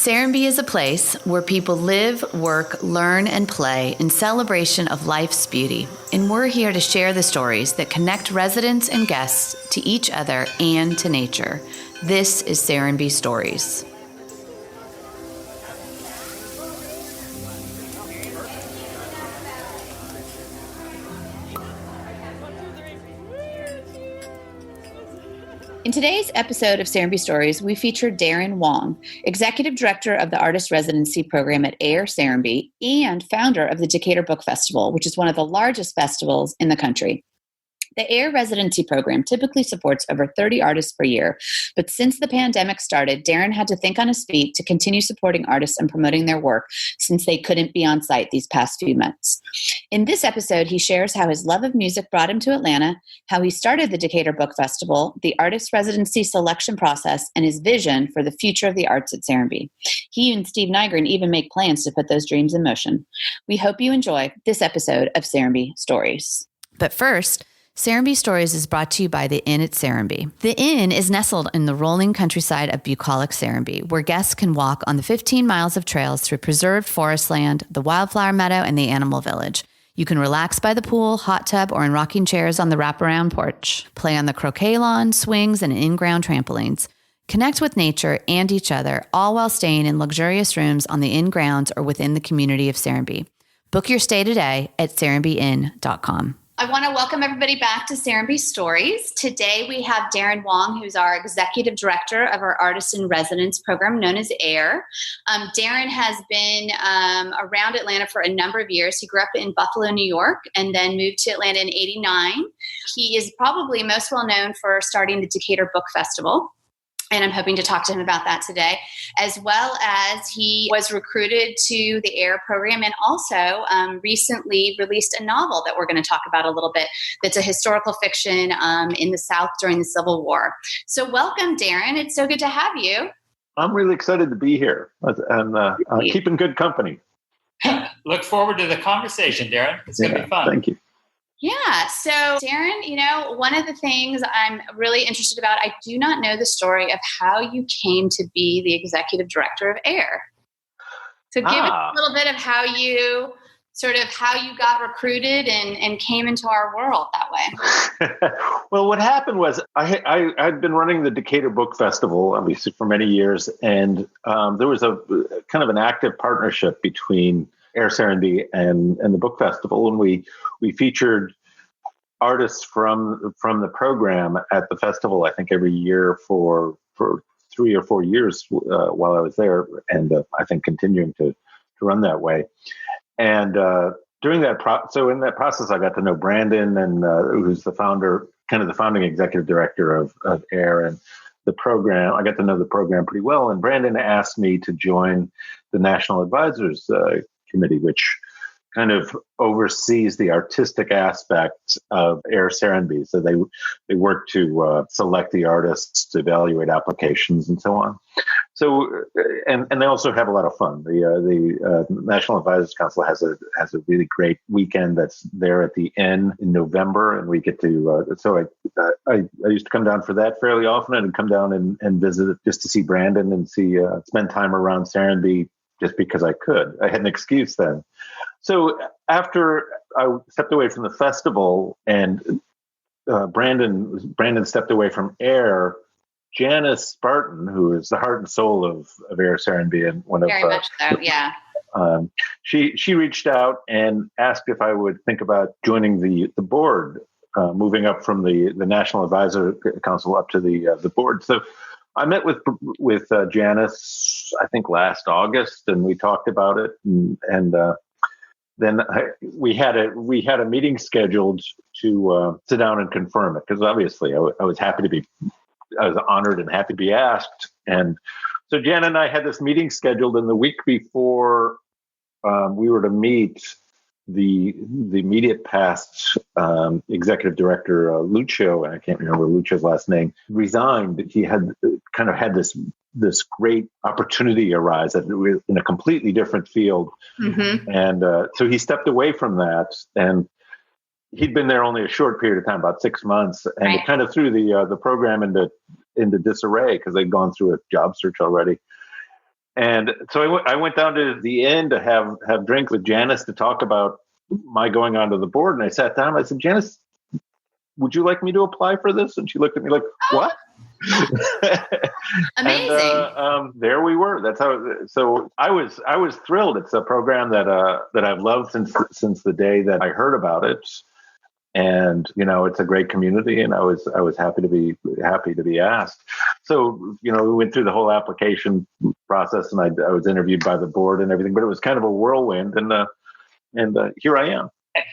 Serenbe is a place where people live, work, learn, and play in celebration of life's beauty. And we're here to share the stories that connect residents and guests to each other and to nature. This is Serenbe Stories. In today's episode of Serenbe Stories, we feature Daren Wang, Executive Director of the Artist Residency Program at AIR Serenbe and founder of the Decatur Book Festival, which is one of the largest festivals in the country. The AIR Residency Program typically supports over 30 artists per year, but since the pandemic started, Daren had to think on his feet to continue supporting artists and promoting their work since they couldn't be on site these past few months. In this episode, he shares how his love of music brought him to Atlanta, how he started the Decatur Book Festival, the artist residency selection process, and his vision for the future of the arts at Serenbe. He and Steve Nygren even make plans to put those dreams in motion. We hope you enjoy this episode of Serenbe Stories. But first, Serenbe Stories is brought to you by The Inn at Serenbe. The Inn is nestled in the rolling countryside of bucolic Serenbe, where guests can walk on the 15 miles of trails through preserved forest land, the wildflower meadow, and the animal village. You can relax by the pool, hot tub, or in rocking chairs on the wraparound porch, play on the croquet lawn, swings, and in-ground trampolines. Connect with nature and each other, all while staying in luxurious rooms on the Inn grounds or within the community of Serenbe. Book your stay today at serenbeinn.com. I want to welcome everybody back to Serenbe Stories. Today we have Daren Wang, who's our Executive Director of our Artist in Residence program known as AIR. Daren has been around Atlanta for a number of years. He grew up in Buffalo, New York, and then moved to Atlanta in '89. He is probably most well known for starting the Decatur Book Festival. And I'm hoping to talk to him about that today, as well as he was recruited to the AIR program and also recently released a novel that we're going to talk about a little bit that's a historical fiction in the South during the Civil War. So welcome, Daren. It's so good to have you. I'm really excited to be here and keeping good company. Look forward to the conversation, Daren. It's going to be fun. Thank you. Yeah. So, Daren, one of the things I'm really interested about, I do not know the story of how you came to be the executive director of AIR. So give us a little bit of how you got recruited and came into our world that way. Well, what happened was I'd been running the Decatur Book Festival, obviously, for many years. And there was a kind of an active partnership between AIR Serenbe and the book festival, and we featured artists from the program at the festival. I think every year for 3 or 4 years while I was there, and I think continuing to run that way. And during that in that process, I got to know Brandon, and who's the founder, kind of the founding executive director of AIR and the program. I got to know the program pretty well, and Brandon asked me to join the National Advisors Committee, which kind of oversees the artistic aspect of AIR Serenbe. So they work to select the artists, to evaluate applications, and so on. So and they also have a lot of fun. The National Advisors Council has a really great weekend that's there at the Inn in November, and we get to. So I used to come down for that fairly often, and come down and visit just to see Brandon and spend time around Serenbe. Just because I could. I had an excuse then. So after I stepped away from the festival and Brandon stepped away from AIR, Janice Spartan, who is the heart and soul of AIR Serenbe, and one very much so, yeah. She reached out and asked if I would think about joining the board, moving up from the National Advisor Council up to the board. So I met with Janice, I think last August, and we talked about it, and then we had a meeting scheduled to sit down and confirm it, because obviously I was honored and happy to be asked, and so Jan and I had this meeting scheduled, and the week before we were to meet, the immediate past executive director, Lucio, and I can't remember Lucio's last name, resigned. He had this great opportunity arise in a completely different field. Mm-hmm. And so he stepped away from that, and he'd been there only a short period of time, about 6 months, and right. It kind of threw the program into disarray, because they'd gone through a job search already. And so I went down to the inn to have drinks with Janice to talk about my going onto the board. And I sat down and I said, Janice, would you like me to apply for this? And she looked at me like, what? Amazing. And there we were. That's how. So I was thrilled. It's a program that I've loved since the day that I heard about it. And it's a great community, and I was happy to be asked. So we went through the whole application process, and I was interviewed by the board and everything. But it was kind of a whirlwind, and here I am.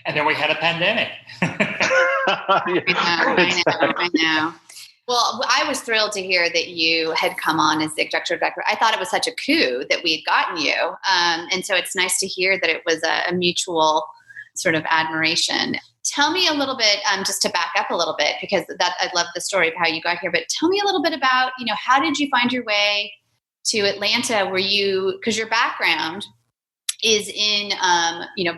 And then we had a pandemic. I know. Well, I was thrilled to hear that you had come on as the executive director. I thought it was such a coup that we had gotten you, and so it's nice to hear that it was a mutual sort of admiration. Tell me a little bit, just to back up a little bit, because I love the story of how you got here, but tell me a little bit about, how did you find your way to Atlanta? Because your background is in,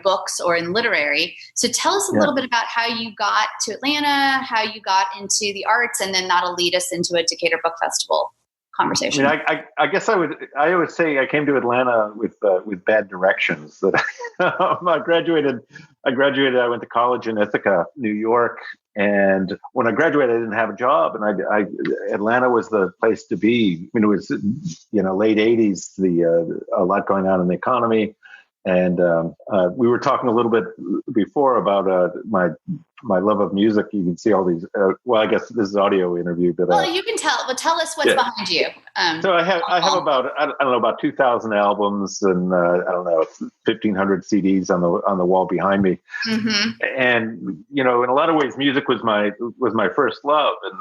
books or in literary. So tell us a little bit about how you got to Atlanta, how you got into the arts, and then that'll lead us into a Decatur Book Festival conversation. I guess I would say I came to Atlanta with bad directions. That I graduated. I went to college in Ithaca, New York, and when I graduated, I didn't have a job, and Atlanta was the place to be. It was late '80s, a lot going on in the economy. And we were talking a little bit before about my love of music. You can see all these. I guess this is audio interview, but you can tell. But tell us what's behind you. So I have about I don't know, about 2,000 albums and 1,500 CDs on the wall behind me. Mm-hmm. And in a lot of ways, music was my first love. And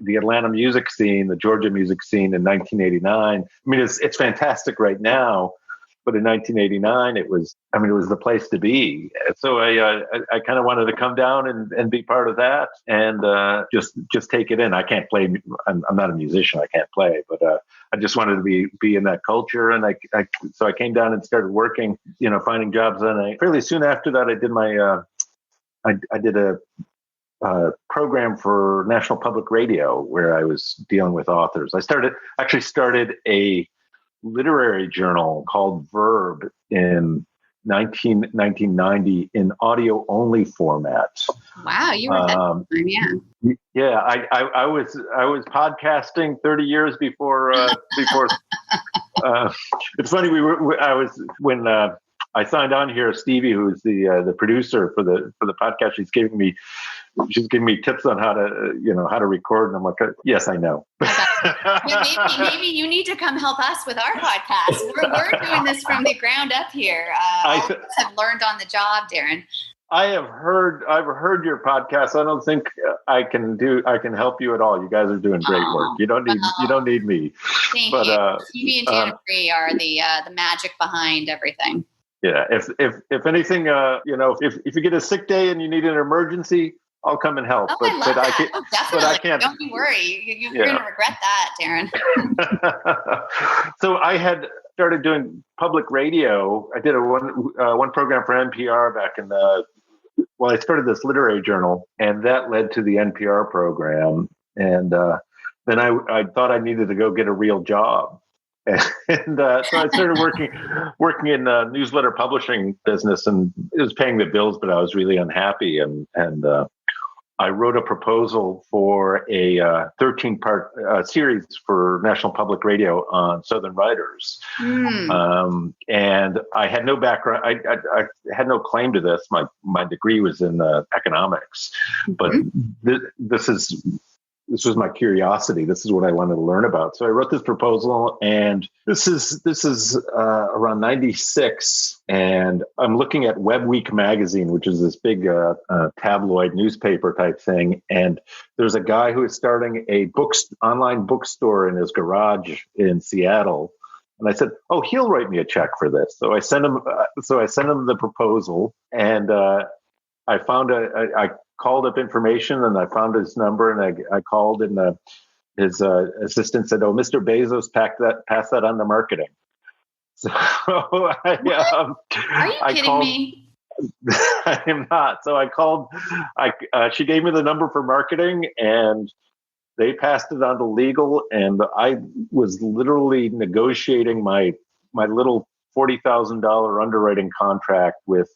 the Atlanta music scene, the Georgia music scene in 1989. I mean, it's fantastic right now. But in 1989, it was the place to be. So I kind of wanted to come down and be part of that and just take it in. I can't play. I'm not a musician. I can't play, but I just wanted to be in that culture. And so I came down and started working, finding jobs. And fairly soon after that, I did I did a program for National Public Radio where I was dealing with authors. I actually started a literary journal called Verb in 1990 in audio only format. Wow, you were that time, yeah. Yeah, I was podcasting 30 years before. It's funny. When I signed on here, Stevie, who's the producer for the podcast, she's giving me tips on how to record, and I'm like, yes, I know. Maybe you need to come help us with our podcast. We're doing this from the ground up here. All of us have learned on the job, Daren. I've heard your podcast. I don't think I can help you at all. You guys are doing great work. You don't need me. Thank you. Stevie and Jana Free are the magic behind everything. Yeah. If anything, if you get a sick day and you need an emergency, I'll come and help. I love that. Definitely. But I can't. Don't you worry. You're going to regret that, Daren. So I had started doing public radio. I did one program for NPR back in I started this literary journal, and that led to the NPR program. And then I thought I needed to go get a real job. And so I started working in newsletter publishing business, and it was paying the bills, but I was really unhappy. And I wrote a proposal for a 13-part series for National Public Radio on Southern writers. And I had no background. I had no claim to this. My degree was in economics, but this was my curiosity. This is what I wanted to learn about. So I wrote this proposal, and this is around 96. And I'm looking at Web Week magazine, which is this big tabloid newspaper type thing. And there's a guy who is starting a online bookstore in his garage in Seattle. And I said, "Oh, he'll write me a check for this." So I sent him the proposal, and I found I called up information, and I found his number, and I called, and his assistant said, "Oh, Mr. Bezos pass that on to marketing." So Are you kidding me? I am not. So I called. She gave me the number for marketing, and they passed it on to legal, and I was literally negotiating my little $40,000 underwriting contract with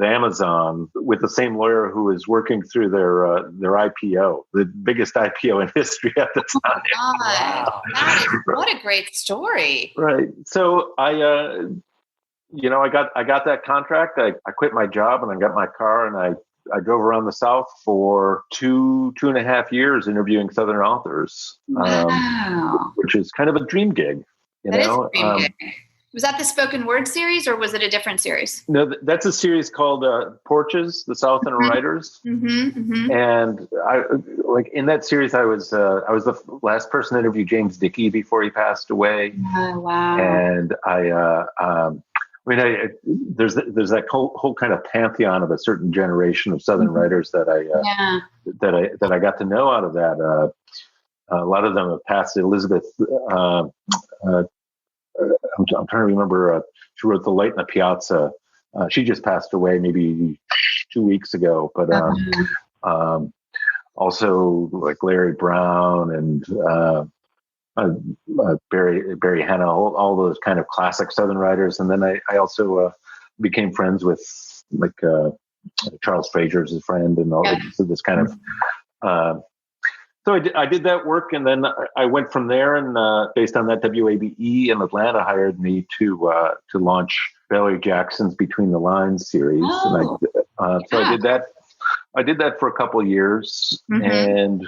Amazon, with the same lawyer who was working through their IPO, the biggest IPO in history at the time. Oh my God. Wow. What a great story. Right. So I got that contract. I quit my job and I got my car and I drove around the South for two and a half years interviewing Southern authors. Wow. Which is kind of a dream gig. That is a dream gig. Was that the spoken word series or was it a different series? No, that's a series called Porches, the Southern Writers. And I in that series, I was the last person to interview James Dickey before he passed away. Oh, wow. And there's that whole kind of pantheon of a certain generation of Southern writers that I got to know out of that. A lot of them have passed. Elizabeth. I'm trying to remember. She wrote The Light in the Piazza. She just passed away maybe 2 weeks ago. But also like Larry Brown and Barry Hanna, all those kind of classic Southern writers. And then I also became friends with Charles Fraser's his friend and all this kind of. So I did that work, and then I went from there, and based on that, WABE in Atlanta hired me to launch Valerie Jackson's Between the Lines series, and so I did that. I did that for a couple of years, and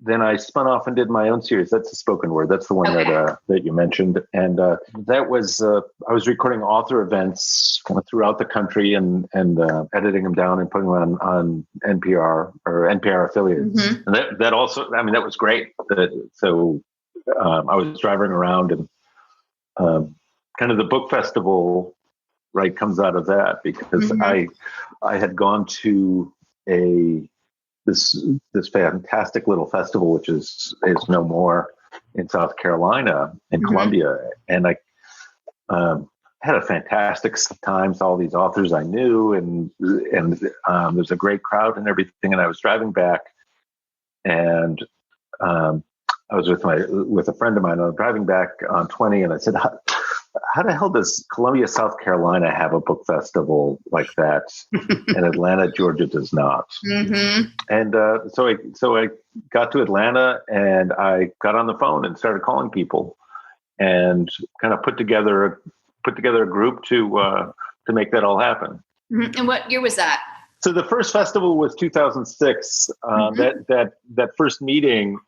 then I spun off and did my own series. That's the spoken word. That's the one that you mentioned, and that was I was recording author events throughout the country and editing them down and putting them on NPR or NPR affiliates. And that also, that was great. So I was driving around and kind of the book festival comes out of that because I had gone to this fantastic little festival, which is no more, in South Carolina, in Columbia. And I had a fantastic time. Saw all these authors I knew, and there's a great crowd and everything. And I was driving back, and I was with a friend of mine. I was driving back on 20, and I said, how the hell does Columbia, South Carolina have a book festival like that, and Atlanta, Georgia does not? And so I got to Atlanta, and I got on the phone and started calling people, and kind of put together a group to make that all happen. And what year was that? So the first festival was 2006. That first meeting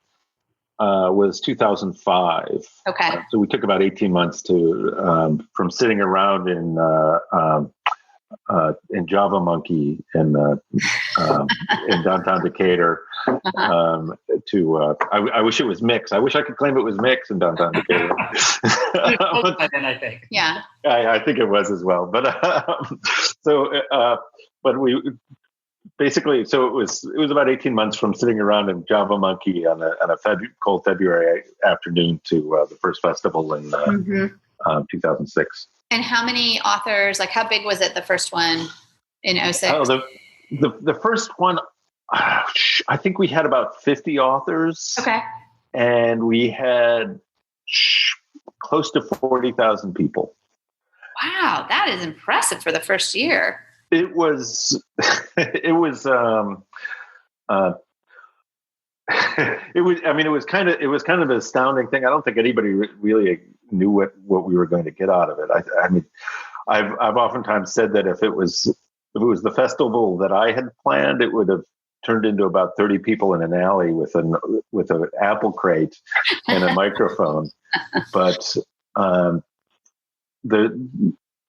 was 2005. Okay. So we took about 18 months to from sitting around in Java Monkey in downtown Decatur to I wish it was Mix. I wish I could claim it was Mix in downtown Decatur. I think. Yeah. I think it was as well. But but we. Basically, so it was about 18 months from sitting around in Java Monkey on a cold February afternoon to the first festival in 2006. And how many authors? How big was it? The first one in 06? Oh, the first one, I think we had about 50 authors. Okay. And we had close to 40,000 people. Wow, that is impressive for the first year. It was it was kind of an astounding thing. I don't think anybody really knew what we were going to get out of it. I've oftentimes said that if it was the festival that I had planned, it would have turned into about 30 people in an alley with an apple crate and a microphone. But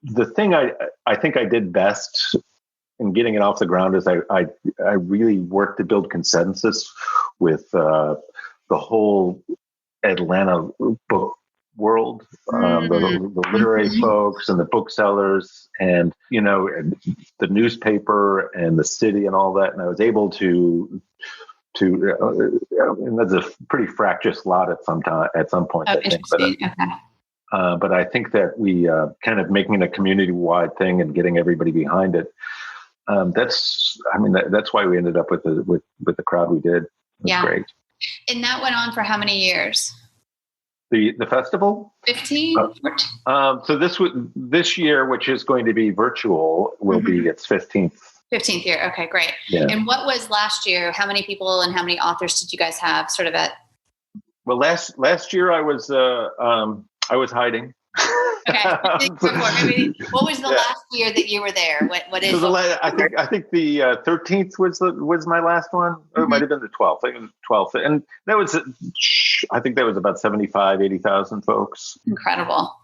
the thing I think I did best in getting it off the ground is I really worked to build consensus with the whole Atlanta book world, the literary folks and the booksellers and, the newspaper and the city and all that. And I was able to and that's a pretty fractious lot at some point. Oh, I think. interesting. But I think that we kind of making it a community-wide thing and getting everybody behind it. That's why we ended up with the crowd we did. It was great. And that went on for how many years? The festival? 15? 14? So this year, which is going to be virtual, will be its 15th. 15th year. Okay, great. Yeah. And what was last year? How many people and how many authors did you guys have sort of at? Well, last year I was hiding. Okay. What was the last year that you were there? What is? So I think the 13th was my last one. Or it might have been the 12th. I think it was the 12th, and that was I think that was about 80,000 folks. Incredible.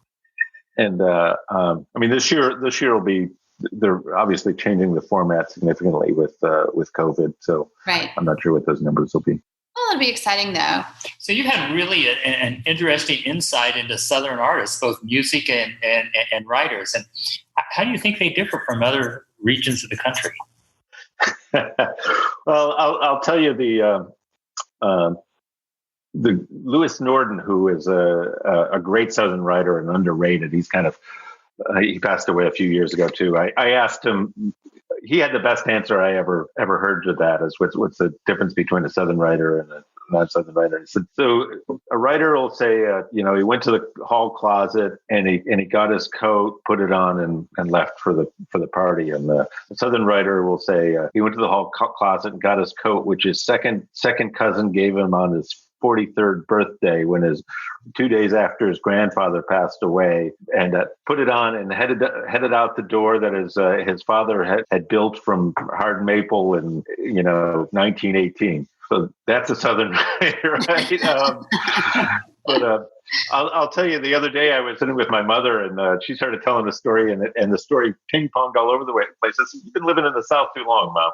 And I mean, this year will be. They're obviously changing the format significantly with COVID. So right. I'm not sure what those numbers will be. Well, it'll be exciting though. So you had really an interesting insight into Southern artists, both music and writers. And how do you think they differ from other regions of the country? Well, I'll tell you the Lewis Norden, who is a great Southern writer and underrated. He's kind of he passed away a few years ago too. I asked him. He had the best answer I ever heard to that. Is what's the difference between a Southern writer and a non-Southern writer? He said, so a writer will say, he went to the hall closet and he got his coat, put it on, and left for the party. And the Southern writer will say he went to the hall closet and got his coat, which his second cousin gave him on his 43rd birthday, when 2 days after his grandfather passed away, and put it on and headed out the door that his father had built from hard maple in 1918. So that's a Southern writer, right? But I'll tell you, the other day I was sitting with my mother, and she started telling the story, and the story ping-ponged all over the place. I said, "You've been living in the South too long, Mom."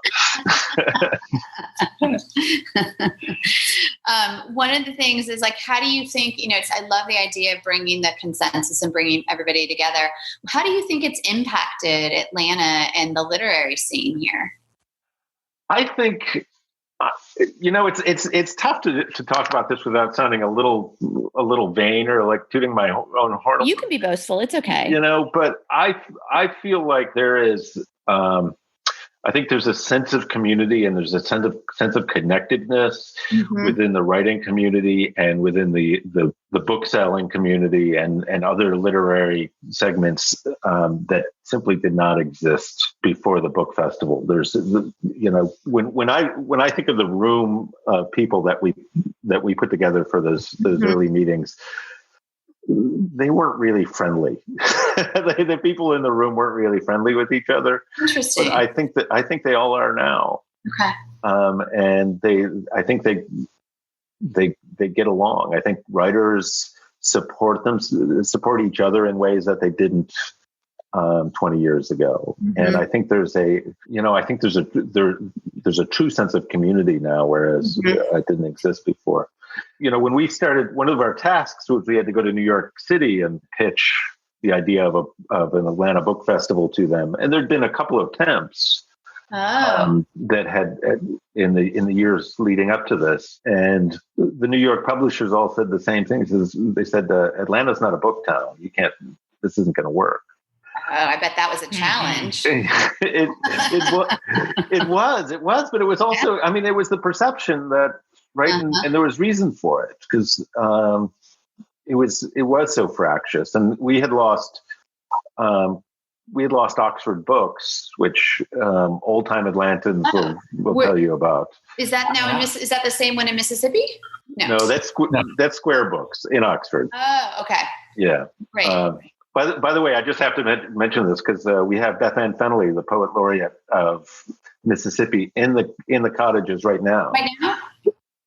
One of the things is how do you think, I love the idea of bringing the consensus and bringing everybody together. How do you think it's impacted Atlanta and the literary scene here? I think, it's tough to talk about this without sounding a little vain or like tooting my own horn. You can be boastful. It's okay. But I feel like there is, I think there's a sense of community, and there's a sense of connectedness within the writing community and within the book selling community and other literary segments that simply did not exist before the book festival. There's, when I think of the room of people that we put together for those early meetings, they weren't really friendly. The people in the room weren't really friendly with each other. Interesting. But I think they all are now. Okay. And I think they get along. I think writers support each other in ways that they didn't 20 years ago. And I think there's a true sense of community now, whereas it didn't exist before. When we started, one of our tasks was we had to go to New York City and pitch the idea of an Atlanta book festival to them. And there'd been a couple of attempts that had in the years leading up to this. And the New York publishers all said the same thing. They said, Atlanta's not a book town. This isn't going to work. Oh, I bet that was a challenge. It was, but it was also, it was the perception that, right. And there was reason for it, because it was so fractious, and we had lost Oxford Books, which old time Atlantans will tell you about. Is that now is that the same one in Mississippi? No, that's Square Books in Oxford. Oh, okay. Yeah. Great. By the way, I just have to mention this because we have Beth Ann Fennelly, the poet laureate of Mississippi, in the cottages right now. Right now?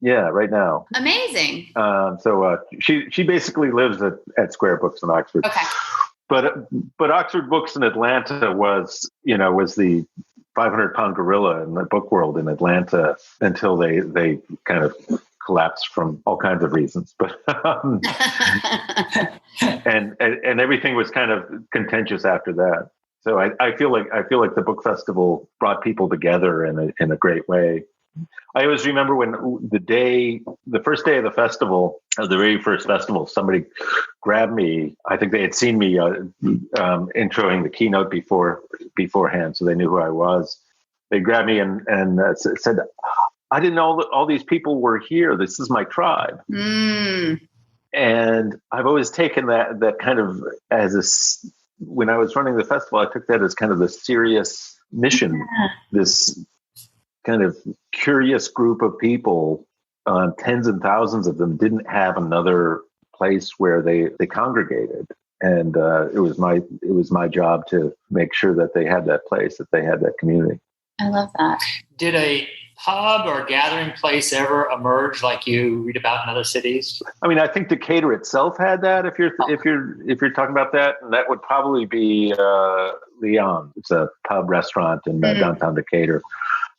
Yeah, right now. Amazing. So she basically lives at Square Books in Oxford. Okay. But Oxford Books in Atlanta was the 500-pound gorilla in the book world in Atlanta until they kind of collapsed from all kinds of reasons. But and everything was kind of contentious after that. So I feel like the book festival brought people together in a great way. I always remember when the first day of the festival, the very first festival, somebody grabbed me. I think they had seen me introing the keynote beforehand, so they knew who I was. They grabbed me and said, I didn't know that all these people were here. This is my tribe. And I've always taken that kind of when I was running the festival, I took that as kind of the serious mission. This kind of curious group of people, tens and thousands of them, didn't have another place where they congregated. And it was my job to make sure that they had that place, that they had that community. I love that. Did a pub or gathering place ever emerge like you read about in other cities? I mean, I think Decatur itself had that. If you're talking about that, and that would probably be Leon. It's a pub restaurant in downtown Decatur.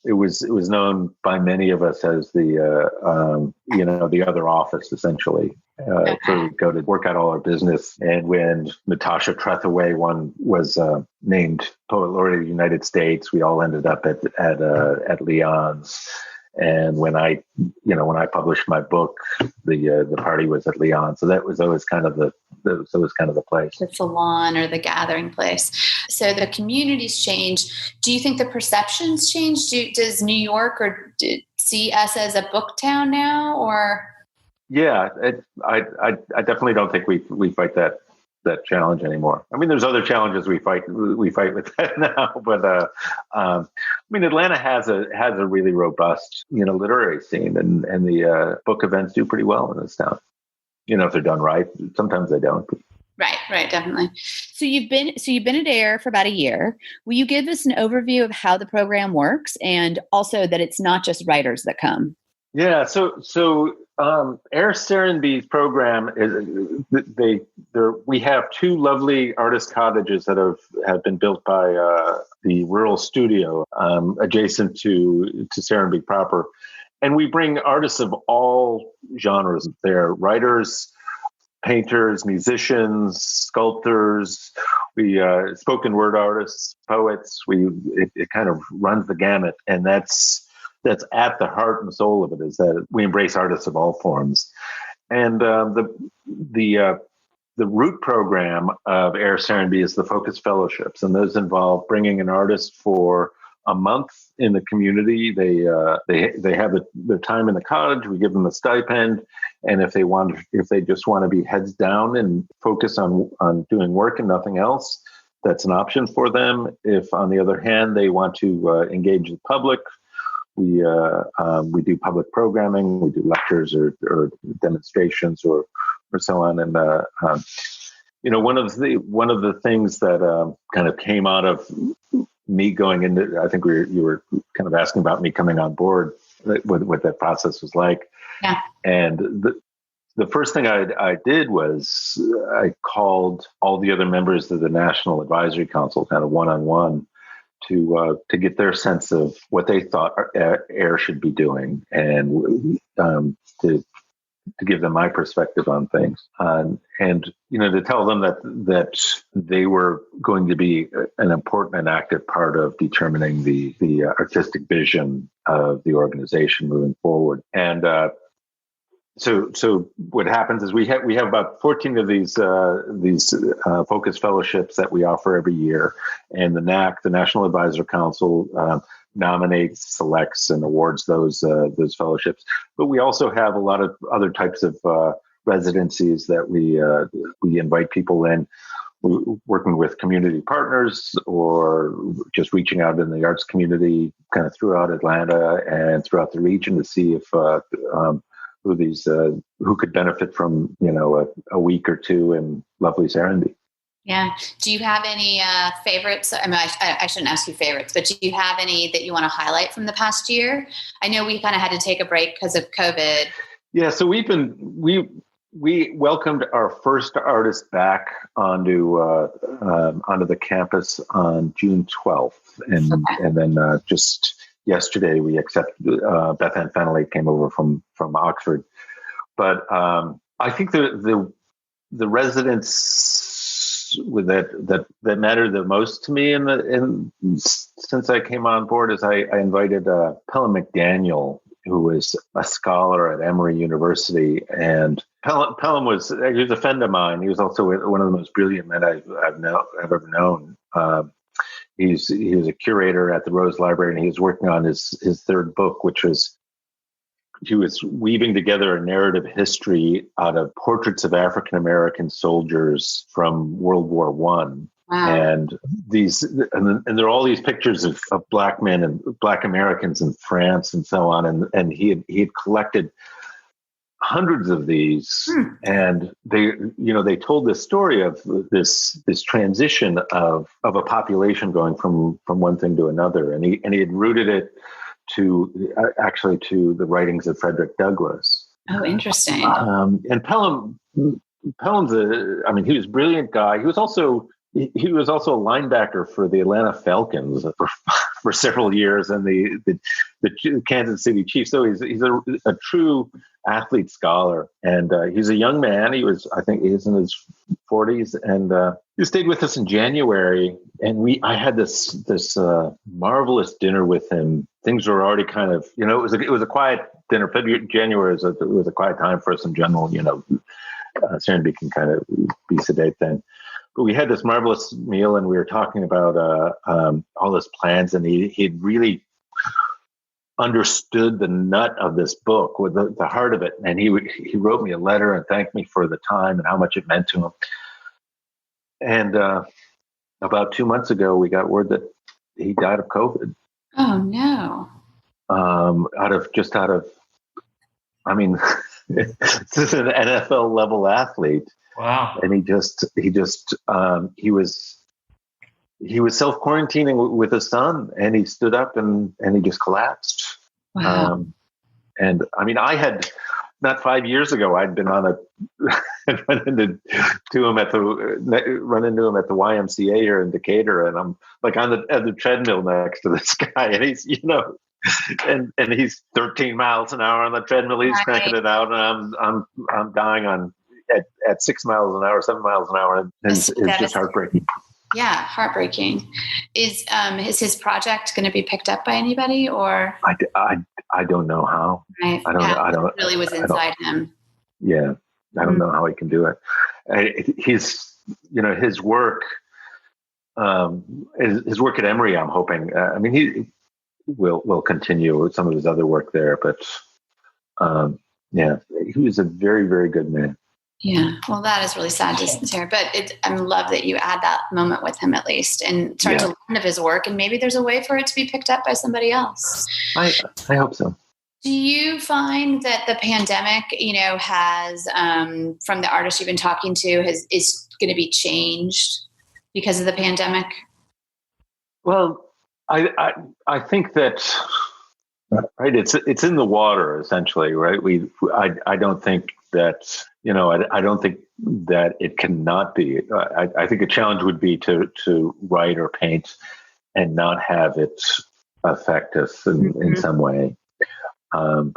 It was known by many of us as the other office, essentially. So we go to work out all our business. And when Natasha Trethewey was named Poet Laureate of the United States, we all ended up at Leon's. And when I published my book, the party was at Leon. So that was always kind of the place. The salon or the gathering place. So the communities change. Do you think the perceptions change? Does New York see us as a book town now, or? Yeah, I definitely don't think we fight that challenge anymore. I mean, there's other challenges we fight with that now, but I mean, Atlanta has a really robust literary scene, and the book events do pretty well in this town. If they're done right. Sometimes they don't. Right, definitely. So you've been at AIR for about a year. Will you give us an overview of how the program works, and also that it's not just writers that come? Yeah, so AIR Serenbe's program is we have two lovely artist cottages that have been built by the Rural Studio adjacent to Serenbe proper, and we bring artists of all genres. They're writers, painters, musicians, sculptors, we spoken word artists, poets. It kind of runs the gamut, and that's at the heart and soul of it, is that we embrace artists of all forms. And the root program of AIR Serenbe is the Focus Fellowships, and those involve bringing an artist for a month in the community. They have their time in the cottage. We give them a stipend, and if they just want to be heads down and focus on doing work and nothing else, that's an option for them. If, on the other hand, they want to engage the public, we do public programming. We do lectures or demonstrations or so on. And one of the things that kind of came out of me going into, I think you were kind of asking about me coming on board, what that process was like. Yeah. And the first thing I did was I called all the other members of the National Advisory Council, kind of one-on-one, to get their sense of what they thought AIR should be doing, and to give them my perspective on things, and to tell them that they were going to be an important and active part of determining the artistic vision of the organization moving forward. And so what happens is we have about 14 of these focus fellowships that we offer every year, and the NAC, the National Advisor Council, nominates, selects, and awards those fellowships. But we also have a lot of other types of residencies that we invite people in, working with community partners or just reaching out in the arts community kind of throughout Atlanta and throughout the region to see if who could benefit from a week or two in lovely Serenbe. Yeah. Do you have any favorites? I mean, I shouldn't ask you favorites, but do you have any that you want to highlight from the past year? I know we kind of had to take a break because of COVID. Yeah. So we welcomed our first artist back onto the campus on June 12th, and then just yesterday we accepted Beth Ann Fennelly came over from Oxford. But I think the residents that matter the most to me since I came on board is I invited Pelham McDaniel, who is a scholar at Emory University, and Pelham he was a friend of mine. He was also one of the most brilliant men I've ever known. He was a curator at the Rose Library, and he was working on his third book, which was he was weaving together a narrative history out of portraits of African American soldiers from World War One. Wow. And there are all these pictures of Black men and Black Americans in France and so on. And he had collected hundreds of these, and they told this story of this transition of a population going from one thing to another, and he had rooted it to the writings of Frederick Douglass. Oh, interesting. And Pelham's he was a brilliant guy. He was also a linebacker for the Atlanta Falcons for several years, and the Kansas City Chiefs. So he's a true athlete scholar, and he's a young man. I think he was in his 40s, and he stayed with us in January. And I had this marvelous dinner with him. Things were already kind of, it was a quiet dinner. January was a quiet time for us in general. Serenbe can kind of be sedate then. But we had this marvelous meal, and we were talking about all his plans, and he'd really understood the nut of this book, with the heart of it. And he wrote me a letter and thanked me for the time and how much it meant to him. And about 2 months ago, we got word that he died of COVID. Oh no! This is an NFL level athlete. Wow. And he was self-quarantining with his son, and he stood up and he just collapsed. Wow. I had, not 5 years ago, I'd been run into him at the YMCA here in Decatur, and I'm like on the treadmill next to this guy, and he's, and he's 13 miles an hour on the treadmill. He's cranking it out, and I'm dying at 6 miles an hour, 7 miles an hour. And it's just heartbreaking. Yeah, heartbreaking. Is his project going to be picked up by anybody, or? I don't know how. Right. I don't. It really was inside him. Yeah, I don't know how he can do it. His work, his work at Emory, I'm hoping. He will continue with some of his other work there, but he was a very, very good man. Yeah, well, that is really sad to hear, but I love that you had that moment with him at least, and start to learn of his work, and maybe there's a way for it to be picked up by somebody else. I hope so. Do you find that the pandemic, has, from the artists you've been talking to, is going to be changed because of the pandemic? Well, I think that, right, it's in the water, essentially, right? I don't think that, I don't think that it cannot be. I think a challenge would be to write or paint and not have it affect us in some way. One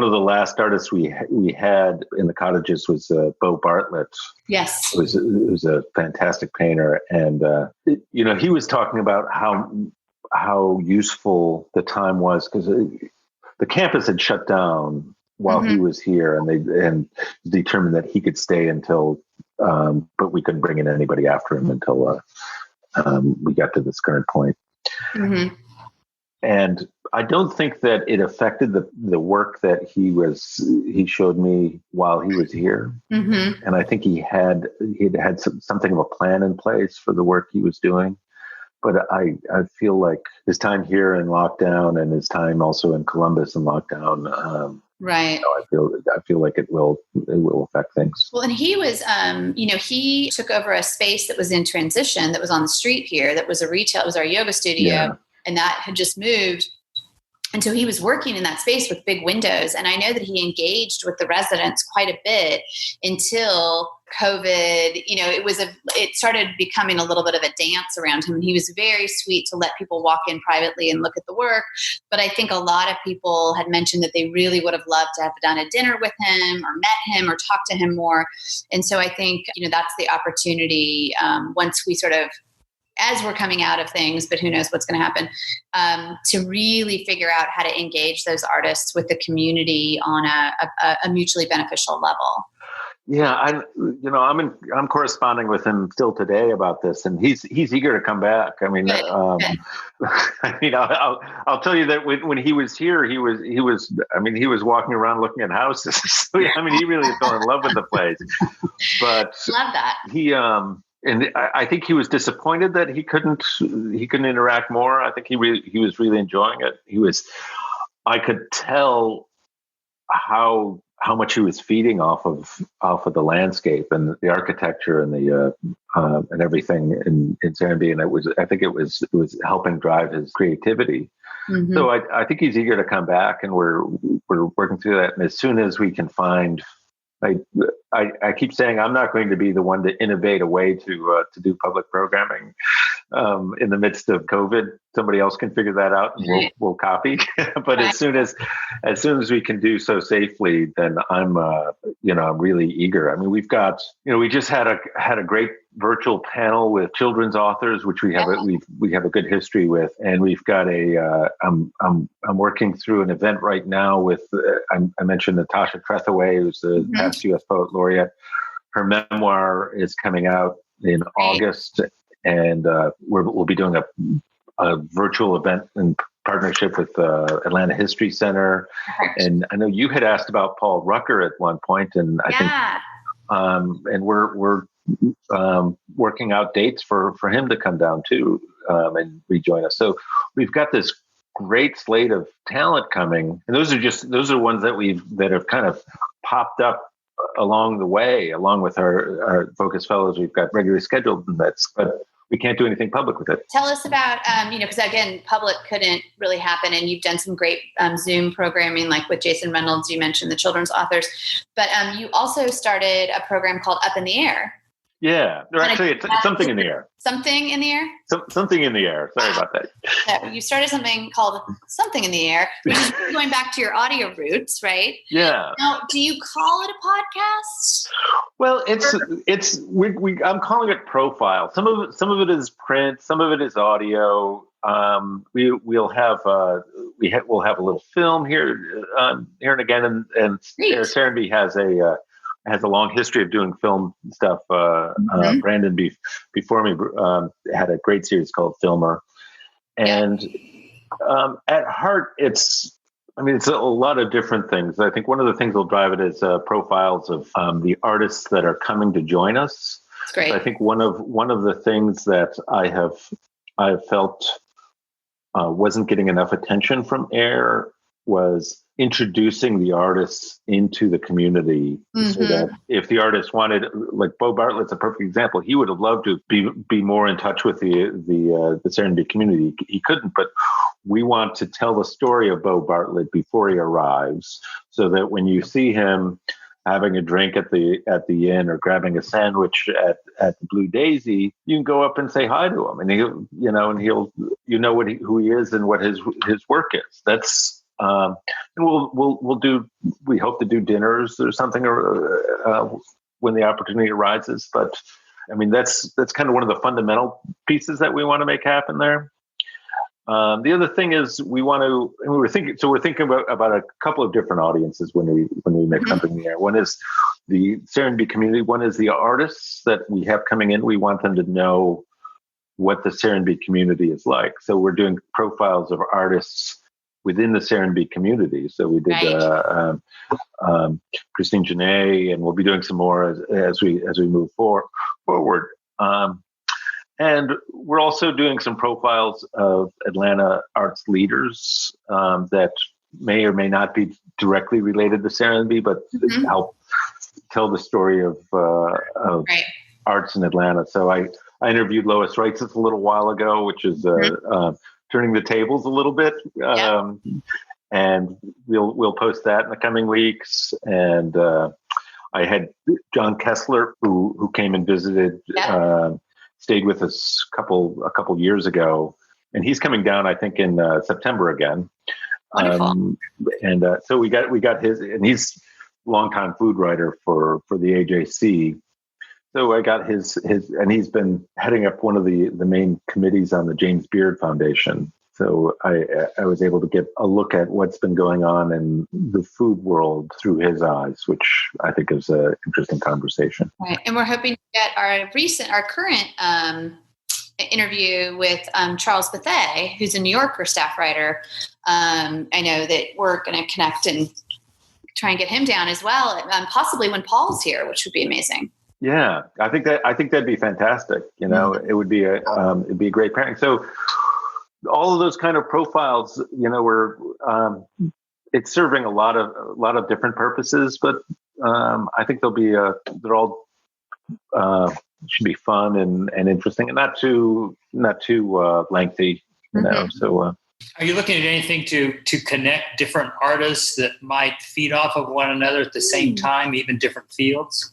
of the last artists we had in the cottages was Bo Bartlett. Yes, it was a fantastic painter, and he was talking about how useful the time was, because the campus had shut down while he was here, and determined that he could stay until, but we couldn't bring in anybody after him until we got to this current point. Mm-hmm. And I don't think that it affected the work that he showed me while he was here. Mm-hmm. And I think he'd had something of a plan in place for the work he was doing. But I feel like his time here in lockdown, and his time also in Columbus in lockdown, right. I feel like it will affect things. Well, and he was, he took over a space that was in transition, that was on the street here, that was it was our yoga studio, and that had just moved. And so he was working in that space with big windows. And I know that he engaged with the residents quite a bit until COVID. It started becoming a little bit of a dance around him. And he was very sweet to let people walk in privately and look at the work. But I think a lot of people had mentioned that they really would have loved to have done a dinner with him, or met him, or talked to him more. And so I think, that's the opportunity, once we sort of, as we're coming out of things, but who knows what's going to happen, to really figure out how to engage those artists with the community on a mutually beneficial level. Yeah, I'm corresponding with him still today about this, and he's eager to come back. I mean, Good. I'll tell you that when he was here, he was walking around looking at houses. So, I mean, he really fell in love with the place. But love that and I think he was disappointed that he couldn't interact more. I think he was really enjoying it. I could tell how much he was feeding off of the landscape and the architecture and the and everything in Serenbe, and I think it was helping drive his creativity. Mm-hmm. So I think he's eager to come back, and we're working through that. And as soon as we can find, I keep saying I'm not going to be the one to innovate a way to do public programming in the midst of COVID. Somebody else can figure that out, and we'll copy. But as soon as we can do so safely, then I'm really eager. I mean, we've got, we just had a great virtual panel with children's authors, which we have a good history with, and we've got I'm working through an event right now with I mentioned Natasha Trethewey, who's the past U.S. Poet Laureate. Her memoir is coming out in August, and we'll be doing a virtual event in partnership with Atlanta History Center. And I know you had asked about Paul Rucker at one point, and I think, and we're working out dates for him to come down too and rejoin us. So we've got this great slate of talent coming, and those are ones that have kind of popped up along the way, along with our focus fellows. We've got regularly scheduled events, but we can't do anything public with it. Tell us about, because again, public couldn't really happen, and you've done some great Zoom programming, like with Jason Reynolds, you mentioned the children's authors, but you also started a program called Up in the Air. Yeah, it's something in the air. Something in the air? Something in the air. Sorry about that. Yeah, you started something called Something in the Air, which is going back to your audio roots, right? Yeah. Now, do you call it a podcast? Well, I'm calling it profile. Some of it is print, some of it is audio. We'll have a little film here and again, and Serenbe has a long history of doing film stuff. Brandon before me had a great series called Filmer, and at heart it's a lot of different things. I think one of the things that'll drive it is profiles of the artists that are coming to join us. That's great. I think one of the things that I felt wasn't getting enough attention from AIR was introducing the artists into the community, so that if the artist wanted, like Bo Bartlett's a perfect example, he would have loved to be more in touch with the Serenbe community. He couldn't, but we want to tell the story of Bo Bartlett before he arrives, so that when you see him having a drink at the inn or grabbing a sandwich at the Blue Daisy, you can go up and say hi to him, and he'll who he is and what his work is. That's and we hope to do dinners or something when the opportunity arises. But I mean, that's kind of one of the fundamental pieces that we want to make happen there. The other thing is we're thinking about a couple of different audiences when we make something there. One is the Serenbe community. One is the artists that we have coming in. We want them to know what the Serenbe community is like. So we're doing profiles of artists within the Serenbe community. So we did Christine Janae, and we'll be doing some more as we move forward. And we're also doing some profiles of Atlanta arts leaders that may or may not be directly related to Serenbe, but help tell the story of arts in Atlanta. So I interviewed Lois Reitzes a little while ago, which is turning the tables a little bit, and we'll post that in the coming weeks. And I had John Kessler, who came and visited, stayed with us a couple years ago, and he's coming down, I think, in September again. So we got his, and he's a longtime food writer for the AJC. So I got his, and he's been heading up one of the main committees on the James Beard Foundation. So I was able to get a look at what's been going on in the food world through his eyes, which I think is an interesting conversation. Right. And we're hoping to get our current interview with Charles Bethea, who's a New Yorker staff writer. I know that we're going to connect and try and get him down as well, possibly when Paul's here, which would be amazing. Yeah, I think that'd be fantastic. It would be it'd be a great pairing. So all of those kind of profiles, were it's serving a lot of different purposes, but I think they're all should be fun and interesting, and not too lengthy. So. Are you looking at anything to connect different artists that might feed off of one another at the same time, even different fields?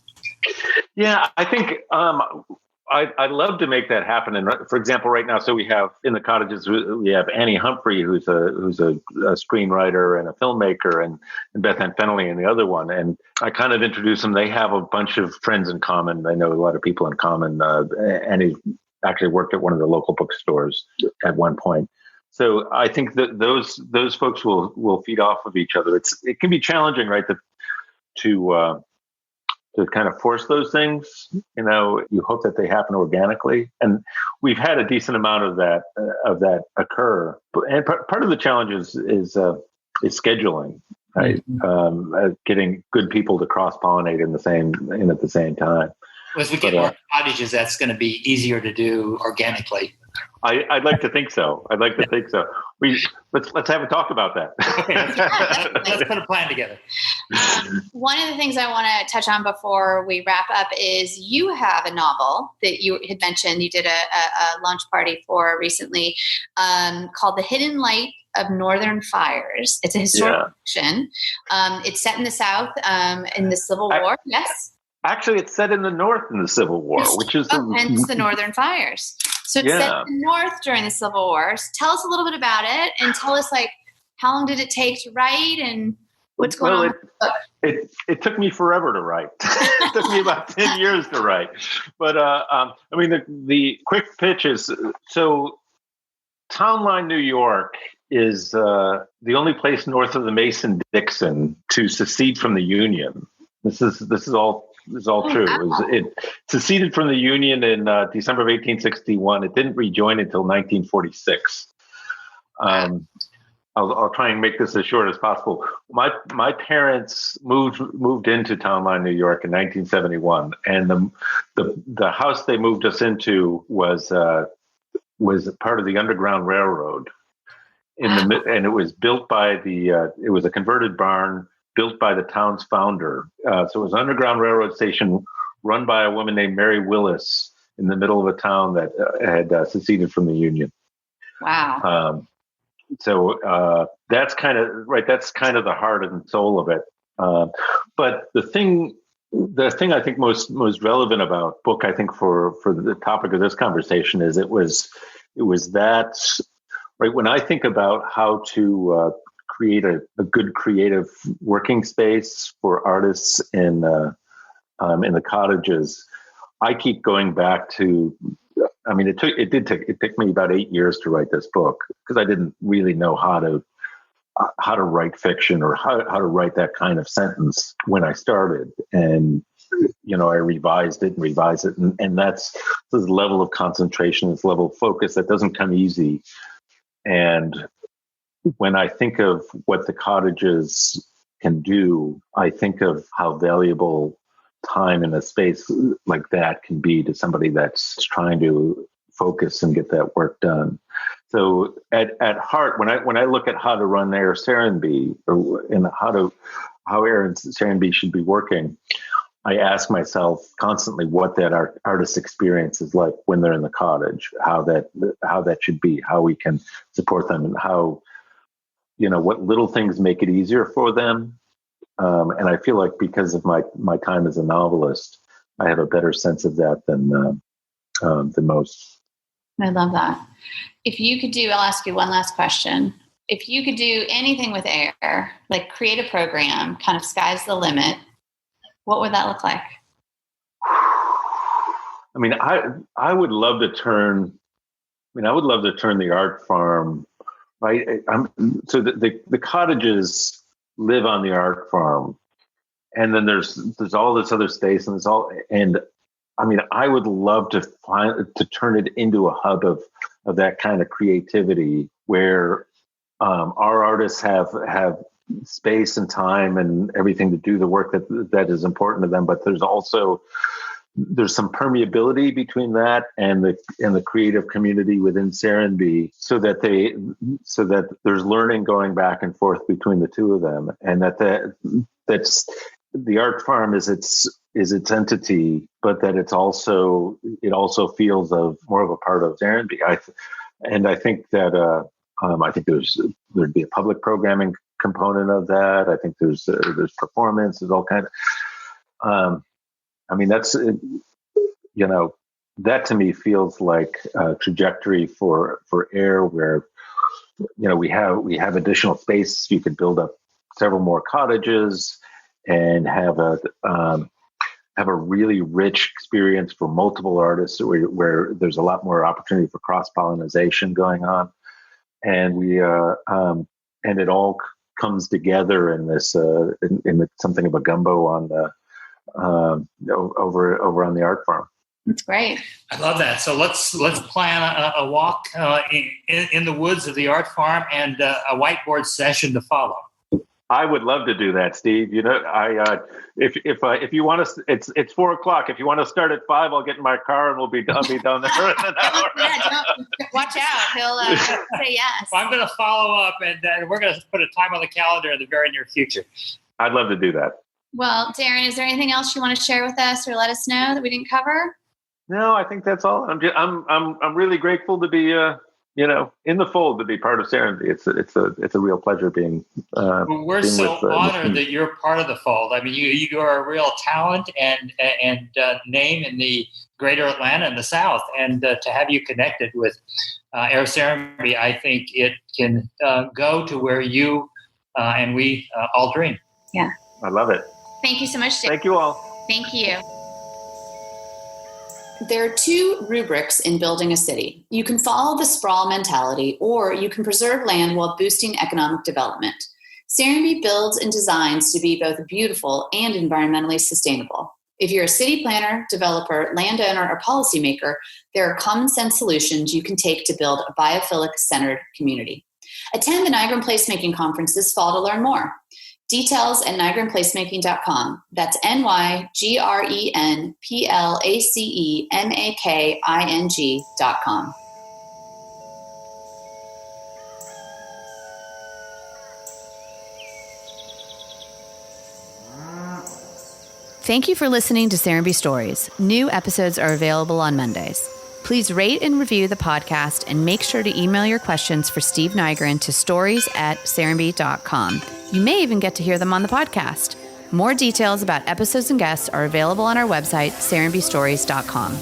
Yeah, I think I'd love to make that happen. And for example, right now, so we have in the cottages, we have Annie Humphrey, who's a screenwriter and a filmmaker, and Beth Ann Fennelly in the other one. And I kind of introduce them. They have a bunch of friends in common. I know a lot of people in common. Annie actually worked at one of the local bookstores at one point. So I think that those folks will feed off of each other. It can be challenging, right, to kind of force those things. You hope that they happen organically, and we've had a decent amount of that occur. And part of the challenge is scheduling, right? Getting good people to cross pollinate at the same time. Well, as we get more cottages, that's going to be easier to do organically. I'd like to think so. Let's have a talk about that. Okay, let's put a plan together. One of the things I want to touch on before we wrap up is you have a novel that you had mentioned you did a launch party for recently called The Hidden Light of Northern Fires. It's a historical fiction. It's set in the South in the Civil War. Yes. Actually, it's set in the North in the Civil War, which is hence the Northern Fires. So it's set in the North during the Civil War. So tell us a little bit about it, and tell us how long did it take to write, and what's going on. It took me forever to write. It took me about 10 years to write. But the quick pitch is so Town Line, New York is the only place north of the Mason-Dixon to secede from the Union. This is all true. It seceded from the Union in December of 1861. It didn't rejoin until 1946. I'll try and make this as short as possible. My parents moved into Town Line, New York in 1971, and the house they moved us into was part of the Underground Railroad. And it was built by it was a converted barn built by the town's founder. So it was an Underground Railroad station run by a woman named Mary Willis in the middle of a town that had seceded from the Union. Wow. So that's kind of right. That's kind of the heart and soul of it. But the thing I think most relevant about book, I think for the topic of this conversation is it was that right when I think about how to create a good creative working space for artists in the cottages, I keep going back to. I mean, it took me about 8 years to write this book because I didn't really know how to write fiction or how to write that kind of sentence when I started. And I revised it, and that's this level of concentration, this level of focus that doesn't come easy. And when I think of what the cottages can do, I think of how valuable time in a space like that can be to somebody that's trying to focus and get that work done. So at heart, when I look at how to run Air Serenbe and how Air and Serenbe should be working, I ask myself constantly what that artist experience is like when they're in the cottage, how that should be, how we can support them, and how what little things make it easier for them. And I feel like because of my time as a novelist, I have a better sense of that than most. I love that. If you could I'll ask you one last question. If you could do anything with Air, like create a program, kind of sky's the limit, what would that look like? I mean, I would love to turn the art farm right? So the cottages live on the art farm, and then there's all this other space, and I would love to turn it into a hub of that kind of creativity where our artists have space and time and everything to do the work that is important to them, but there's some permeability between that and the creative community within Serenbe, so that there's learning going back and forth between the two of them, and that's the art farm is its entity, but that it also feels of more of a part of Serenbe. I think that I think there'd be a public programming component of that. I think there's performance, there's all kind of. That's that to me feels like a trajectory for AIR, where we have additional space. You could build up several more cottages and have a really rich experience for multiple artists, where there's a lot more opportunity for cross-pollination going on, and and it all comes together in this in something of a gumbo on the over on the art farm. That's great. I love that. So let's plan a walk in the woods of the art farm and a whiteboard session to follow. I would love to do that, Steve. If you want to, it's 4:00. If you want to start at 5, I'll get in my car and I'll be done there in an hour. Yeah, watch out. He'll say yes. I'm going to follow up, and we're going to put a time on the calendar in the very near future. I'd love to do that. Well, Daren, is there anything else you want to share with us or let us know that we didn't cover? No, I think that's all. I'm really grateful to be in the fold, to be part of Serenbe. It's a real pleasure being. We're being so honored that you're part of the fold. I mean, you are a real talent and name in the Greater Atlanta and the South, and to have you connected with AIR Serenbe, I think it can go to where you and we all dream. Yeah, I love it. Thank you so much, Daren. Thank you all. Thank you. There are 2 rubrics in building a city. You can follow the sprawl mentality, or you can preserve land while boosting economic development. Serenbe builds and designs to be both beautiful and environmentally sustainable. If you're a city planner, developer, landowner, or policymaker, there are common sense solutions you can take to build a biophilic-centered community. Attend the Nygren Placemaking Conference this fall to learn more. Details at nygrenplacemaking.com. That's NYGRENPLACEMAKING.com. Thank you for listening to Serenbe Stories. New episodes are available on Mondays. Please rate and review the podcast, and make sure to email your questions for Steve Nygren to stories@serenbe.com. You may even get to hear them on the podcast. More details about episodes and guests are available on our website, serenbestories.com.